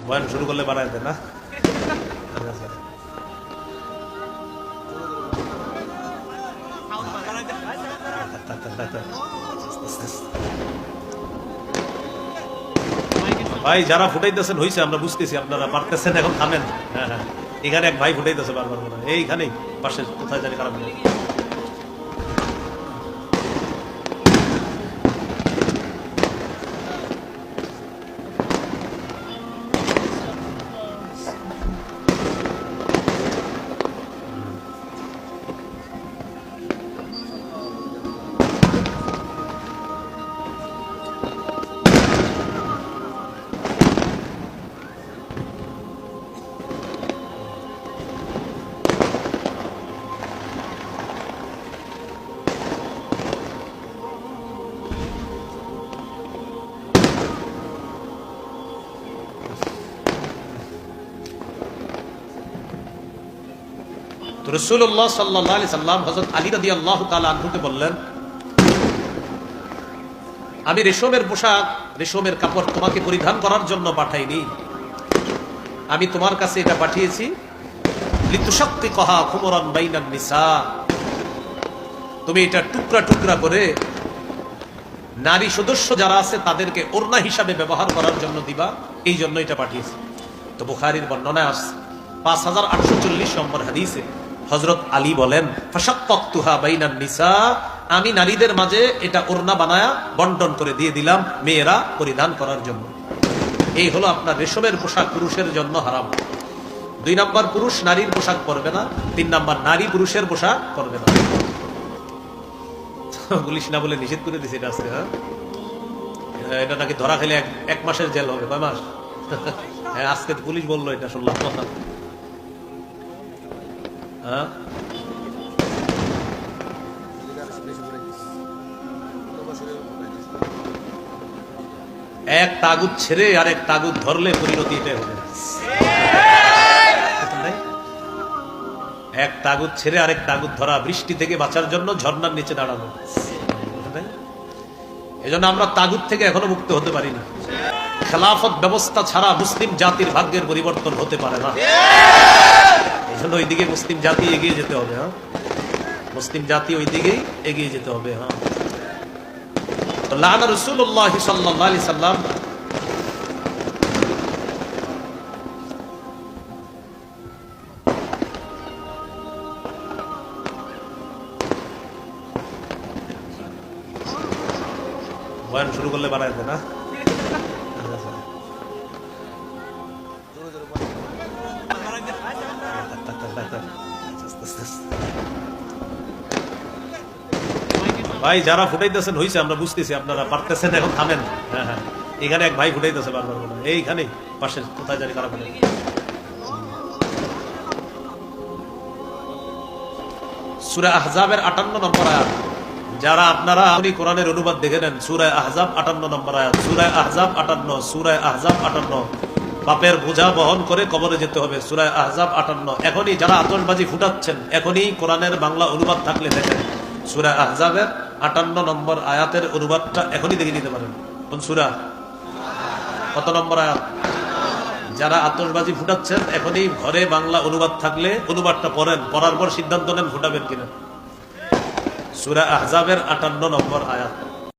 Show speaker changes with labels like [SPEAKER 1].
[SPEAKER 1] বয়ান শুরু করলে বাড়ায় দেয় না। ভাই যারা ফুটাইতেছেন হয়েছে, আমরা বুঝতেছি আপনারা পারতেছেন, এখন থামেন। হ্যাঁ হ্যাঁ, এখানে এক ভাই ফুটাইতেছে বারবার মনে হয়, এইখানেই পাশে কোথায় জানি খারাপ। রাসূলুল্লাহ সাল্লাল্লাহু আলাইহি সাল্লাম হযরত আলী রাদিয়াল্লাহু তাআলা আনহুকে বললেন, আমি রেশমের পোশাক, রেশমের কাপড় তোমাকে পরিধান করার জন্য পাঠাইনি, আমি তোমার কাছে এটা পাঠিয়েছি লিতুশাক্কিকাহা খুমরান বাইনান নিসা, তুমি এটা টুকরা টুকরা করে নারী সদস্য যারা আছে তাদেরকে ওড়না হিসাবে ব্যবহার করার জন্য দিবা, এই জন্য এটা পাঠিয়েছি। তো বুখারীর বর্ণনায় আসছে 5840 নম্বর হাদিসে হযরত আলী বলেন, ফাশাক্কাকতুহা বাইনান নিসা, আমি নারীদের মাঝে এটা ওড়না বানায়া বন্টন করে দিয়ে দিলাম মেয়েরা পরিধান করার জন্য। এই হলো আপনার রেশমের পোশাক পুরুষের জন্য হারাম। 2 নাম্বার, পুরুষ নারীর পোশাক পরবে না। 3 নাম্বার, নারী পুরুষের পোশাক পরবে না। পুলিশ না বলে নিষেধ করে দিছে এটা আজকে। হ্যাঁ, এটা নাকি ধরা খেলে 1 মাসের জেল হবে। 5 মাস? হ্যাঁ, আজকে পুলিশ বললো এটা, শুনলাম। হ্যাঁ, এক তাগুত ছেড়ে আরেক তাগুত ধরলে পরিণতি এটাই হবে। এক তাগুত ছেড়ে আরেক তাগুত ধরা, বৃষ্টি থেকে বাঁচার জন্য ঝর্ণার নিচে দাঁড়ানো। এজন্য আমরা তাগুত থেকে এখনো মুক্ত হতে পারি না। খেলাফত ব্যবস্থা ছাড়া মুসলিম জাতির ভাগ্যের পরিবর্তন হতে পারে না। এজন্য ওইদিকে মুসলিম জাতি এগিয়ে যেতে হবে। হ্যাঁ, মুসলিম জাতি ওই দিকেই এগিয়ে যেতে হবে। হ্যাঁ, লানা রাসূলুল্লাহ সাল্লাল্লাহু আলাইহি সাল্লাম বয়ান শুরু করলে বাড়ায় দেয় না। ভাই যারা ফুটাইতেছেন হয়েছে, আমরা বুঝতেছি আপনারা পারতেছেন, এখন থামেন। হ্যাঁ হ্যাঁ, এখানে এক ভাই ফুটাইতেছে বারবার মনে হয়, এইখানেই পাশে কোথায় জানি খারাপ। সূরা আহজাবের 58 নম্বর আয়াত, যারা আপনারা কোরআনের অনুবাদ দেখে নেন, সূরা আহজাব 58 নম্বর আয়াত, সূরা আহজাব 58, সূরা আহজাব 58। পাপের বোঝা বহন করে কবরে যেতে হবে, সূরা আহজাব 58। এখনই যারা আতশবাজি ফুটাচ্ছেন, এখনই কোরআনের বাংলা অনুবাদ থাকলে দেখেন, সূরা আহজাবের 58 নম্বর আয়াতের অনুবাদটা এখনই দেখে নিতে পারেন। কোন সূরা, কত নম্বর আয়াত? যারা আতশবাজি ফুটাচ্ছেন, এখনই ঘরে বাংলা অনুবাদ থাকলে অনুবাদটা পড়েন, পড়ার পর সিদ্ধান্ত নেন ফুটাবেন কিনা। সূরা আহজাবের 58 নম্বর আয়াত।